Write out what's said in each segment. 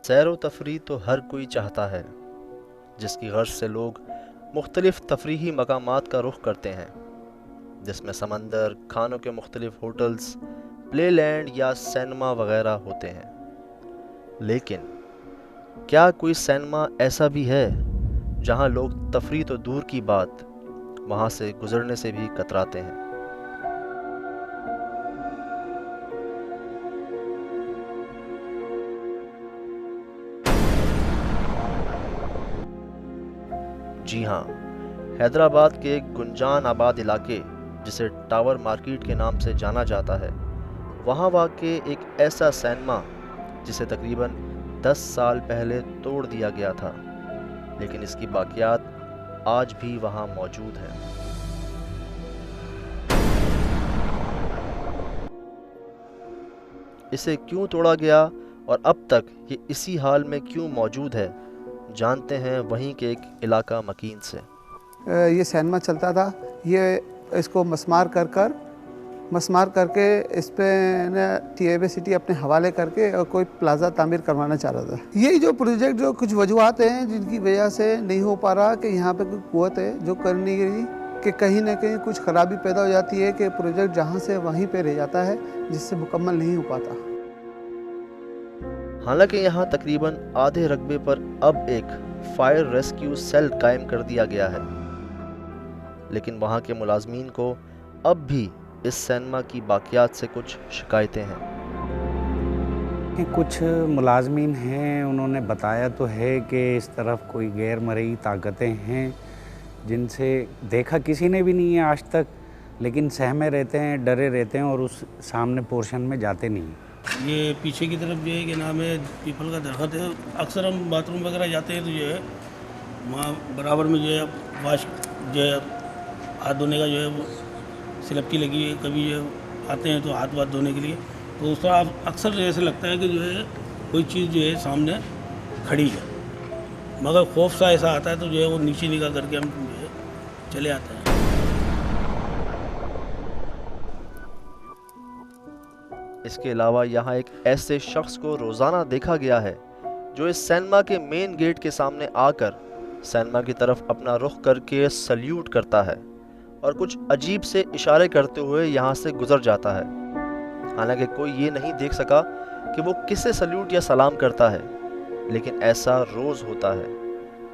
सैर व तफरीह तो हर कोई चाहता है, जिसकी गर्ज से लोग मुख्तलिफ तफरीही मकामात का रुख करते हैं, जिसमें समंदर, खानों के मुख्तलिफ होटल्स, प्ले लैंड या सिनेमा वगैरह होते हैं। लेकिन क्या कोई सिनेमा ऐसा भी है जहां लोग तफरीह तो दूर की बात, वहां से गुजरने से भी कतराते हैं? जी हाँ, हैदराबाद के गुंजान आबाद इलाके, जिसे टावर मार्केट के नाम से जाना जाता है, वहाँ वाक़े एक ऐसा सिनेमा जिसे तकरीबन 10 साल पहले तोड़ दिया गया था, लेकिन इसकी बाक़ियात आज भी वहाँ मौजूद हैं। इसे क्यों तोड़ा गया और अब तक ये इसी हाल में क्यों मौजूद है, जानते हैं वहीं के एक इलाका मकीन से। ये सिनेमा चलता था, ये इसको मसमार करके इस पे टीएबी सिटी अपने हवाले करके और कोई प्लाजा तामीर करवाना चाह रहा था। ये जो प्रोजेक्ट जो कुछ वजूहत हैं जिनकी वजह से नहीं हो पा रहा, कि यहाँ पे कोई कुव्वत है जो करने की, कि कहीं ना कहीं कुछ खराबी पैदा हो जाती है कि प्रोजेक्ट जहाँ से वहीं पे रह जाता है, जिससे मुकम्मल नहीं हो पाता। हालांकि यहाँ तकरीबन आधे रकबे पर अब एक फायर रेस्क्यू सेल कायम कर दिया गया है, लेकिन वहाँ के मुलाजमीन को अब भी इस सिनेमा की बाक़ियात से कुछ शिकायतें हैं। कुछ मुलाजमीन हैं, उन्होंने बताया तो है कि इस तरफ कोई गैर मरई ताकतें हैं जिनसे देखा किसी ने भी नहीं है आज तक, लेकिन सहमे रहते हैं, डरे रहते हैं और उस सामने पोर्शन में जाते नहीं हैं। ये पीछे की तरफ जो है कि नाम है पीपल का दरख्त है। अक्सर हम बाथरूम वगैरह जाते हैं तो जो है वहाँ बराबर में जो है वाश जो है हाथ धोने का जो है वो सिलपकी लगी है। कभी जो है आते हैं तो हाथ वाथ धोने के लिए, तो उस पर अक्सर ऐसे लगता है कि जो है कोई चीज़ जो है सामने खड़ी है, मगर खौफ सा ऐसा आता है तो जो है वो नीचे निगाह करके हम जो है चले आते हैं। इसके अलावा यहाँ एक ऐसे शख्स को रोज़ाना देखा गया है जो इस सिनेमा के मेन गेट के सामने आकर सिनेमा की तरफ अपना रुख करके सल्यूट करता है और कुछ अजीब से इशारे करते हुए यहाँ से गुजर जाता है। हालांकि कोई ये नहीं देख सका कि वो किसे सल्यूट या सलाम करता है, लेकिन ऐसा रोज़ होता है,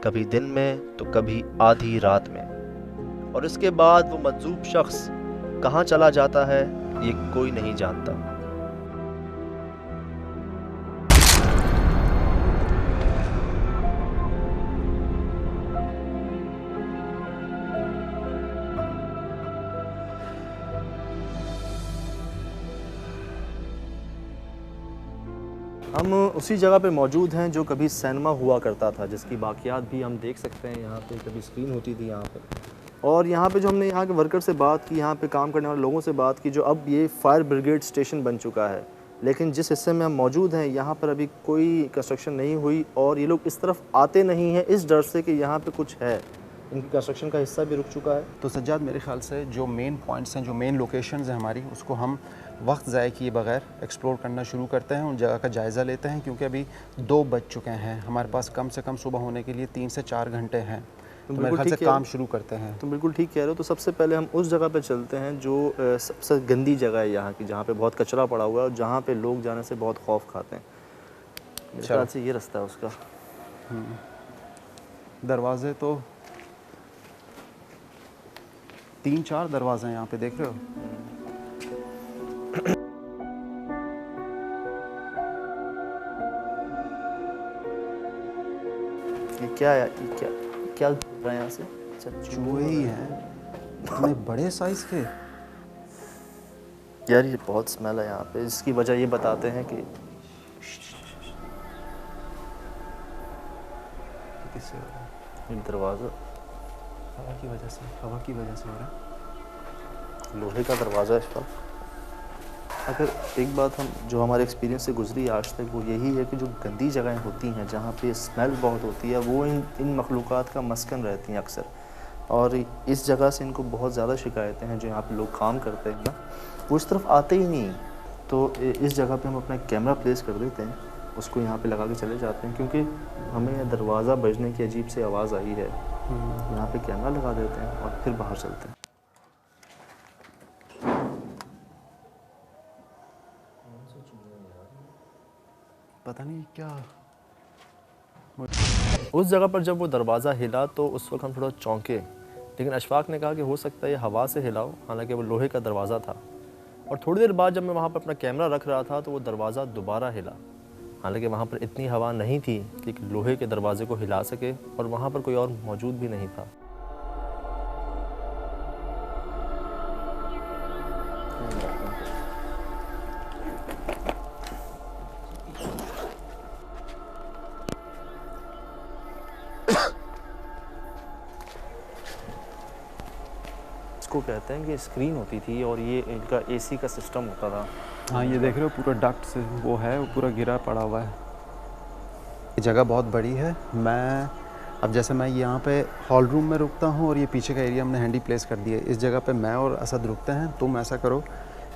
कभी दिन में तो कभी आधी रात में। और इसके बाद वो मजजूब शख्स कहाँ चला जाता है ये कोई नहीं जानता। हम उसी जगह पे मौजूद हैं जो कभी सिनेमा हुआ करता था, जिसकी बाक़ियात भी हम देख सकते हैं। यहाँ पे कभी स्क्रीन होती थी यहाँ पे, और यहाँ पे जो हमने यहाँ के वर्कर से बात की, यहाँ पे काम करने वाले लोगों से बात की, जो अब ये फायर ब्रिगेड स्टेशन बन चुका है, लेकिन जिस हिस्से में हम मौजूद हैं यहाँ पर अभी कोई कंस्ट्रक्शन नहीं हुई और ये लोग इस तरफ आते नहीं हैं इस डर से कि यहाँ पर कुछ है। इनकी कंस्ट्रक्शन का हिस्सा भी रुक चुका है। तो सज्जाद, मेरे ख्याल से जो मेन पॉइंट्स हैं, जो मेन लोकेशंस हैं हमारी, उसको हम वक्त ज़ाय किए बगैर एक्सप्लोर करना शुरू करते हैं, उन जगह का जायज़ा लेते हैं, क्योंकि अभी 2 बज चुके हैं, हमारे पास कम से कम सुबह होने के लिए 3 से 4 घंटे हैं। तो मेरे ख्याल से काम शुरू करते हैं। तुम बिल्कुल ठीक कह रहे हो। तो सबसे पहले हम उस जगह पे चलते हैं जो सबसे गंदी जगह है यहाँ की, जहाँ पे बहुत कचरा पड़ा हुआ है और जहाँ पे लोग जाने से बहुत खौफ खाते हैं। मेरे ख्याल से ये रास्ता है उसका। दरवाजे तो 3-4 दरवाजे हैं यहाँ पे, देख रहे हो? ये क्या है? क्या रहा है यहाँ से? चूहे ही हैं, इतने बड़े साइज के। यार ये बहुत स्मेल है यहाँ पे। इसकी वजह ये बताते हैं कि किससे हो रहा है? दरवाज़ा हवा की वजह से हो रहा है। लोहे का दरवाज़ा है इस पर। अगर एक बात हम जो हमारे एक्सपीरियंस से गुजरी आज तक, वो यही है कि जो गंदी जगहें होती हैं जहाँ पे स्मेल बहुत होती है, वो इन मखलूक़ात का मस्कन रहती हैं अक्सर, और इस जगह से इनको बहुत ज़्यादा शिकायतें हैं। जो यहाँ पे लोग काम करते हैं ना, वो इस तरफ आते ही नहीं। तो इस जगह पे हम अपना कैमरा प्लेस कर देते हैं उसको यहाँ पे लगा के चले जाते हैं, क्योंकि हमें दरवाज़ा बजने की अजीब सी आवाज़ आई है, यहाँ पे कैमरा लगा देते हैं और फिर बाहर चलते हैं। पता नहीं क्या। उस जगह पर जब वो दरवाज़ा हिला तो उस वक्त हम थोड़ा चौंके, लेकिन अशफाक ने कहा कि हो सकता है ये हवा से हिला हो, हालांकि वो लोहे का दरवाज़ा था। और थोड़ी देर बाद जब मैं वहाँ पर अपना कैमरा रख रहा था तो वो दरवाज़ा दोबारा हिला, हालांकि वहाँ पर इतनी हवा नहीं थी कि एक लोहे के दरवाजे को हिला सके, और वहाँ पर कोई और मौजूद भी नहीं था। इसको कहते हैं कि स्क्रीन होती थी और ये इनका एसी का सिस्टम होता था। हाँ, ये देख रहे हो पूरा डक्ट से वो है, वो पूरा गिरा पड़ा हुआ है। ये जगह बहुत बड़ी है। अब जैसे मैं यहाँ पे हॉल रूम में रुकता हूँ और ये पीछे का एरिया हमने हैंडी प्लेस कर दिया है। इस जगह पे मैं और असद रुकते हैं। तुम ऐसा करो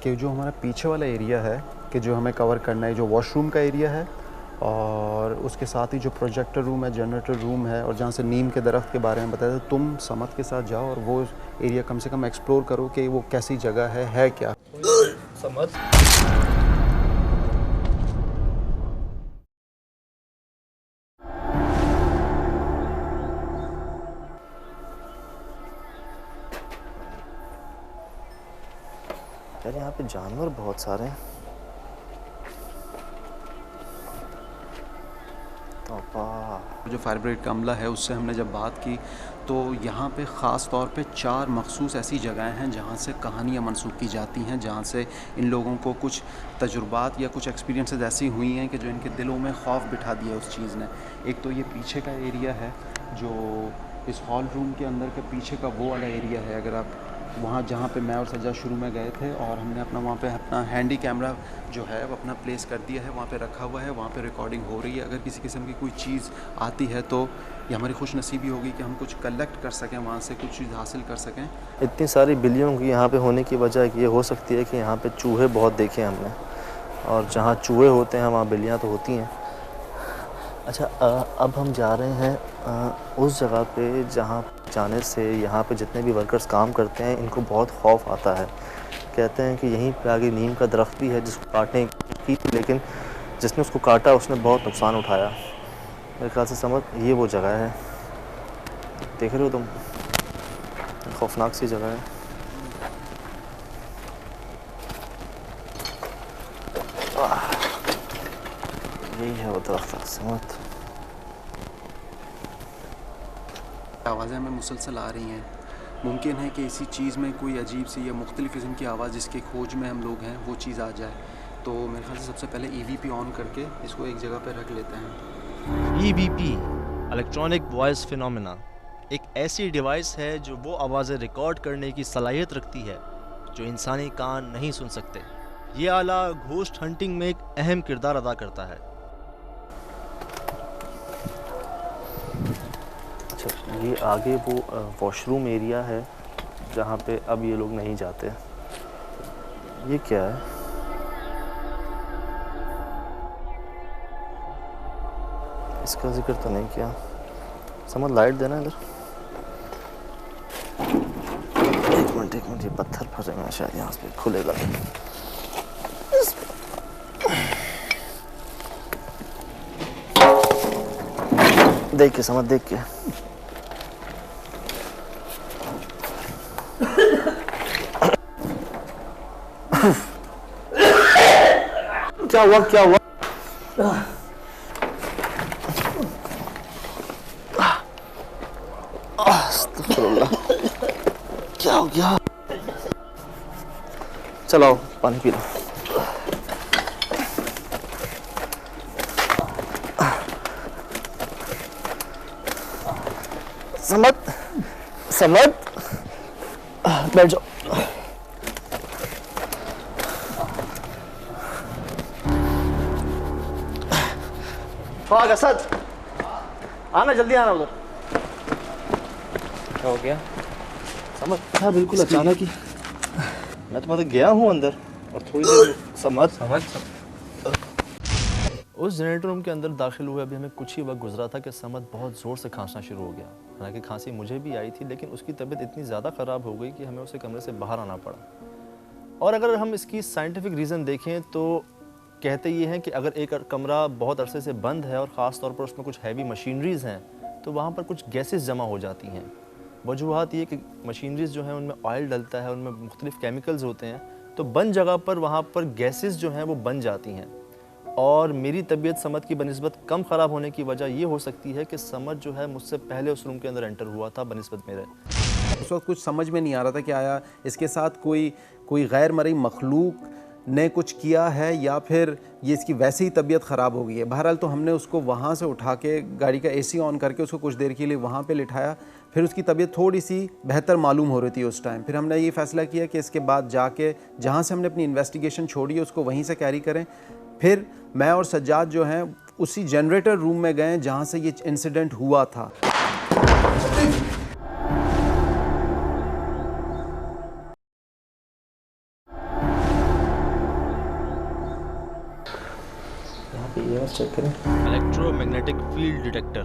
कि जो हमारा पीछे वाला एरिया है कि जो हमें कवर करना है, जो वॉशरूम का एरिया है और उसके साथ ही जो प्रोजेक्टर रूम है, जनरेटर रूम है और जहाँ से नीम के दरख्त के बारे में बताया, तो तुम समत के साथ जाओ और वो एरिया कम से कम एक्सप्लोर करो कि वो कैसी जगह है क्या। समझ यार, यहाँ पे जानवर बहुत सारे हैं। जो फायर ब्रिगेड का अमला है उससे हमने जब बात की तो यहाँ पे ख़ास तौर पे 4 मखसूस ऐसी जगहें हैं जहाँ से कहानियाँ मंसूब की जाती हैं, जहाँ से इन लोगों को कुछ तजुर्बात या कुछ एक्सपीरियंसेस ऐसी हुई हैं कि जो इनके दिलों में खौफ बिठा दिया उस चीज़ ने। एक तो ये पीछे का एरिया है, जो इस हॉल रूम के अंदर के पीछे का वो वाला एरिया है। अगर आप वहाँ जहाँ पे मैं और सज्जा शुरू में गए थे और हमने वहाँ पे अपना हैंडी कैमरा जो है वो अपना प्लेस कर दिया है, वहाँ पे रखा हुआ है, वहाँ पे रिकॉर्डिंग हो रही है। अगर किसी किस्म की कोई चीज़ आती है तो ये हमारी खुश नसीबी होगी कि हम कुछ कलेक्ट कर सकें, वहाँ से कुछ चीज़ हासिल कर सकें। इतनी सारी बिल्लियों की यहाँ पे होने की वजह ये हो सकती है कि यहाँ पे चूहे बहुत देखे हैं हमने, और जहाँ चूहे होते हैं वहाँ बिल्लियाँ तो होती हैं। अच्छा, अब हम जा रहे हैं उस जगह पे जहाँ जाने से यहाँ पे जितने भी वर्कर्स काम करते हैं इनको बहुत खौफ आता है। कहते हैं कि यहीं पे आगे नीम का दरख्त भी है जिसको काटने की थी, लेकिन जिसने उसको काटा उसने बहुत नुकसान उठाया। मेरे ख्याल से समझ ये वो जगह है, देख रहे हो तुम, खौफनाक सी जगह है। यही है वो दरख्त समझ। आवाज़ें हमें मुसलसल आ रही हैं। मुमकिन है कि इसी चीज़ में कोई अजीब सी या मुख्तलिफ़ किस्म की आवाज़ जिसके खोज में हम लोग हैं वो चीज़ आ जाए। तो मेरे ख्याल से सबसे पहले EVP ऑन करके इसको एक जगह पे रख लेते हैं। EVP इलेक्ट्रॉनिक वॉइस फिनोमेना एक ऐसी डिवाइस है जो वो आवाज़ें रिकॉर्ड करने की सलाहियत रखती है जो इंसानी कान नहीं सुन सकते। ये आला घोस्ट हंटिंग में एक अहम किरदार अदा करता है। अच्छा, ये आगे वो वॉशरूम एरिया है जहाँ पे अब ये लोग नहीं जाते। ये क्या है? इसका जिक्र तो नहीं किया। समझ, लाइट देना इधर। एक मिनट, ये पत्थर फंसेगा शायद, यहाँ पे खुलेगा। देख के समझ, देख के। क्या हुआ, क्या हुआ? क्या हो गया? चलो पानी पी लो। समझ बैठ जाओ। हाँ असद, आना, जल्दी आना उधर। क्या हो गया? समझ, हाँ बिल्कुल अचानक ही। मैं तो मतलब गया हूँ अंदर और थोड़ी देर समझ उस जनरेटर रूम के अंदर दाखिल हुए अभी हमें कुछ ही वक्त गुजरा था कि समद बहुत ज़ोर से खांसना शुरू हो गया। हालांकि खांसी मुझे भी आई थी, लेकिन उसकी तबीयत इतनी ज़्यादा ख़राब हो गई कि हमें उसे कमरे से बाहर आना पड़ा। और अगर हम इसकी साइंटिफिक रीज़न देखें तो कहते ये हैं कि अगर एक कमरा बहुत अरसे से बंद है और ख़ास तौर पर उसमें कुछ हैवी मशीनरीज़ हैं तो वहाँ पर कुछ गैसेस जमा हो जाती हैं। वजूहात ये कि मशीनरीज़ जो हैं उनमें ऑयल डलता है, उनमें मुख्तलिफ़ केमिकल्स होते हैं, तो बंद जगह पर वहाँ पर गैसेस जो हैं वो बन जाती हैं। और मेरी तबीयत समद की बनिस्बत कम ख़राब होने की वजह ये हो सकती है कि समद जो है मुझसे पहले उस रूम के अंदर एंटर हुआ था बनिस्बत मेरे। उस वक्त कुछ समझ में नहीं आ रहा था कि आया इसके साथ कोई गैर मरई मखलूक ने कुछ किया है या फिर ये इसकी वैसे ही तबीयत ख़राब हो गई है। बहरहाल तो हमने उसको वहाँ से उठा के गाड़ी का एसी ऑन करके उसको कुछ देर के लिए वहाँ पे लिटाया। फिर उसकी तबीयत थोड़ी सी बेहतर मालूम हो रही थी उस टाइम। फिर हमने ये फ़ैसला किया कि इसके बाद जाके जहाँ से हमने अपनी इन्वेस्टिगेशन छोड़ी है उसको वहीं से कैरी करें। फिर मैं और सज्जाद जो हैं उसी जनरेटर रूम में गए जहाँ से ये इंसिडेंट हुआ था। चेक करें। इलेक्ट्रोमैग्नेटिक फील्ड डिटेक्टर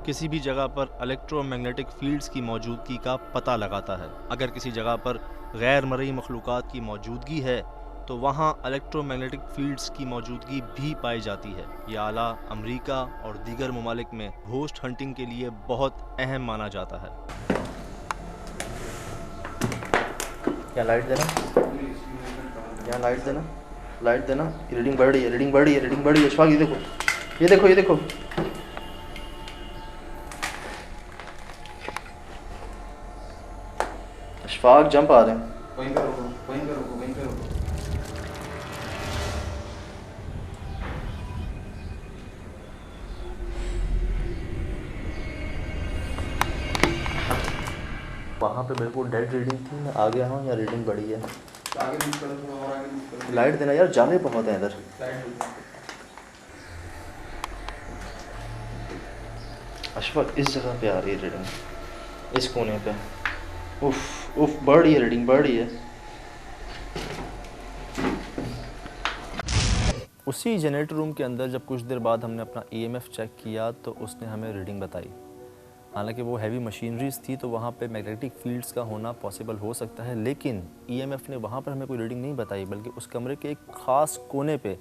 किसी भी जगह पर इलेक्ट्रोमैग्नेटिक फील्ड्स की मौजूदगी का पता लगाता है। अगर किसी जगह पर गैर मरई मखलूक़ात की मौजूदगी है तो वहाँ इलेक्ट्रोमैग्नेटिक फील्ड्स की मौजूदगी भी पाई जाती है। ये आला अमेरिका और दीगर ममालिक में घोस्ट हंटिंग के लिए बहुत अहम माना जाता है। यहाँ लाइट देना, यहाँ लाइट देना, लाइट देना। रीडिंग बढ़ रही है, रीडिंग बढ़ रही है, रीडिंग बढ़ रही है। अशफाक ये देखो, ये देखो, ये देखो। अशफाक जंप आ रहे हैं। वहीं पे रुको, वहीं पे रुको, वहीं पे रुको। वहाँ पे बिल्कुल डेड रीडिंग थी, मैं आ गया हूँ, या रीडिंग बढ़ी है। आगे मूव करो, थोड़ा और आगे मूव करो। लाइट देना यार, जाने बहुत है इधर। अशफाक इस जगह पे आ रही है रीडिंग, इस कोने पे। उफ उफ, बढ़ रही है रीडिंग, बढ़ रही है। उसी जनरेटर रूम के अंदर जब कुछ देर बाद हमने अपना ईएमएफ चेक किया तो उसने हमें रीडिंग बताई। हालांकि वो हैवी मशीनरीज थी तो वहाँ पे मैग्नेटिक फील्ड्स का होना पॉसिबल हो सकता है, लेकिन ईएमएफ ने वहाँ पर हमें कोई रीडिंग नहीं बताई, बल्कि उस कमरे के एक ख़ास कोने पे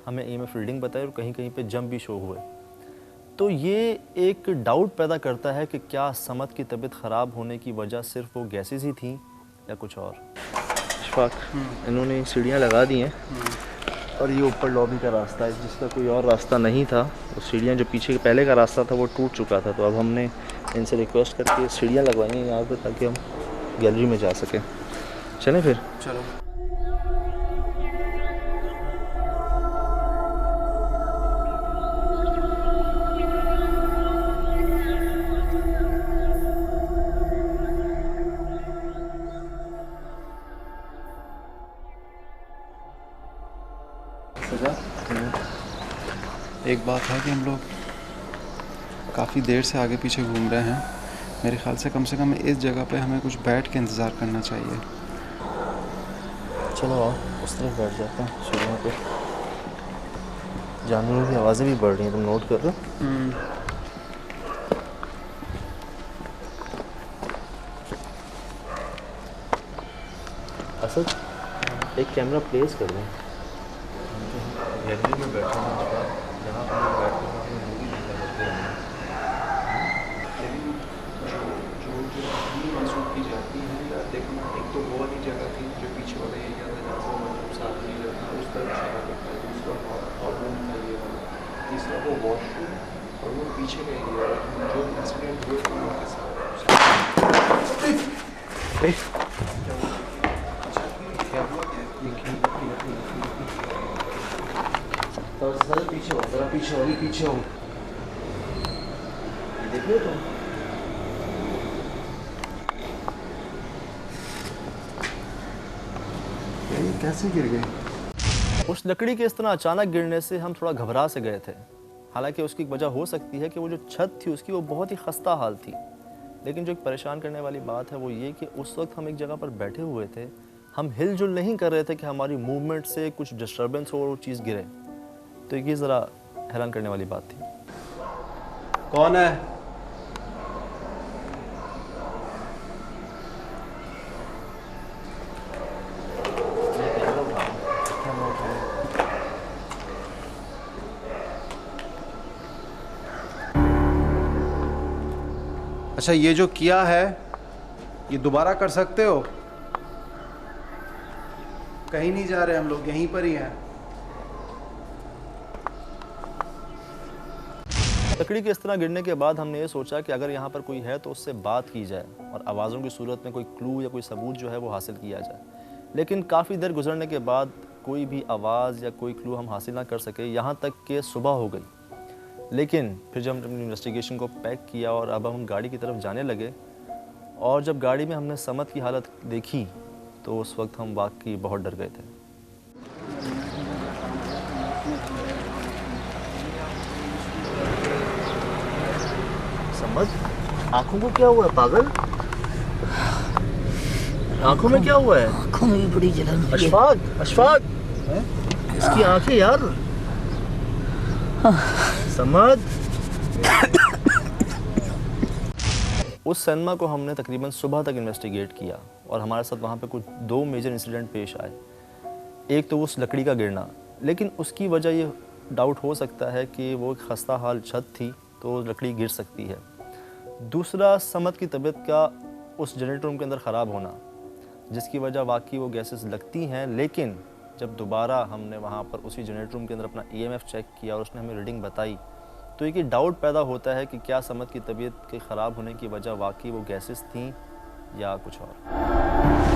हमें ईएमएफ रीडिंग बताई और कहीं कहीं पे जंप भी शो हुए। तो ये एक डाउट पैदा करता है कि क्या समद की तबीयत ख़राब होने की वजह सिर्फ वो गैसेस ही थी या कुछ और। अशफाक, इन्होंने सीढ़ियाँ लगा दी हैं और ये ऊपर लॉबी का रास्ता है जिसका कोई और रास्ता नहीं था। वो सीढ़ियाँ जो पीछे पहले का रास्ता था वो टूट चुका था, तो अब हमने इनसे रिक्वेस्ट करके सीढ़ियाँ लगवाई हैं यहाँ पर ताकि हम गैलरी में जा सकें। चलें फिर? चलो। एक बात है कि हम लोग काफ़ी देर से आगे पीछे घूम रहे हैं। मेरे ख्याल से कम इस जगह पे हमें कुछ बैठ के इंतज़ार करना चाहिए। चलो आओ उस तरफ बैठ जाते हैं सीढ़ियों पे। जानवरों की आवाज़ें भी बढ़ रही हैं, तुम नोट कर रहे हो? असद, एक कैमरा प्लेस कर दें गैलरी में बैठे हैं जहाँ हम लोग बैठ कर अपनी मूवी देखा करते हैं। महसूस की जाती है या देखो, एक तो वो वाली जगह थी जो पीछे वाला एरिया था जहाँ से मतलब साथ नहीं रहता, उस तरफ इशारा करता है। दूसरा हॉल था ये वाला, तीसरा वो वॉशरूम और वो पीछे का एरिया जो इंसिडेंट हुए थे उनके साथ। तो सर पीछे हो, जरा पीछे हो, पीछे हो। ये देख लो तुम। ये कैसे गिर गए? उस लकड़ी के इस तरह अचानक गिरने से हम थोड़ा घबरा से गए थे। हालांकि उसकी एक वजह हो सकती है कि वो जो छत थी उसकी वो बहुत ही खस्ता हाल थी, लेकिन जो एक परेशान करने वाली बात है वो ये कि उस वक्त हम एक जगह पर बैठे हुए थे, हम हिलजुल नहीं कर रहे थे कि हमारी मूवमेंट से कुछ डिस्टर्बेंस हो और वो चीज़ गिरे। तो ये ज़रा हैरान करने वाली बात थी। कौन है? अच्छा, ये जो किया है ये दोबारा कर सकते हो? कहीं नहीं जा रहे हम लोग, यहीं पर ही हैं। लकड़ी के इस तरह गिरने के बाद हमने ये सोचा कि अगर यहाँ पर कोई है तो उससे बात की जाए और आवाज़ों की सूरत में कोई क्लू या कोई सबूत जो है वो हासिल किया जाए। लेकिन काफ़ी देर गुजरने के बाद कोई भी आवाज़ या कोई क्लू हम हासिल ना कर सके, यहाँ तक कि सुबह हो गई। लेकिन फिर जब हमने इन्वेस्टिगेशन को पैक किया और अब हम गाड़ी की तरफ जाने लगे, और जब गाड़ी में हमने समद की हालत देखी तो उस वक्त हम वाकई बहुत डर गए थे। समद, आंखों को क्या हुआ है पागल? आंखों में क्या हुआ है? आंखों में भी बड़ी जलन है। अशफाक, अशफाक, इसकी आंखें यार। समद। उस सिनेमा को हमने तकरीबन सुबह तक इन्वेस्टिगेट किया और हमारे साथ वहाँ पे कुछ 2 मेजर इंसिडेंट पेश आए। एक तो उस लकड़ी का गिरना, लेकिन उसकी वजह ये डाउट हो सकता है कि वो एक खस्ता हाल छत थी तो लकड़ी गिर सकती है। दूसरा, समद की तबीयत का उस जनरेटर रूम के अंदर ख़राब होना, जिसकी वजह वाकई वो गैसेस लगती हैं। लेकिन जब दोबारा हमने वहाँ पर उसी जनरेटर रूम के अंदर अपना EMF चेक किया और उसने हमें रीडिंग बताई, तो एक डाउट पैदा होता है कि क्या समद की तबीयत के ख़राब होने की वजह वाकई वो गैसेस थी या कुछ और।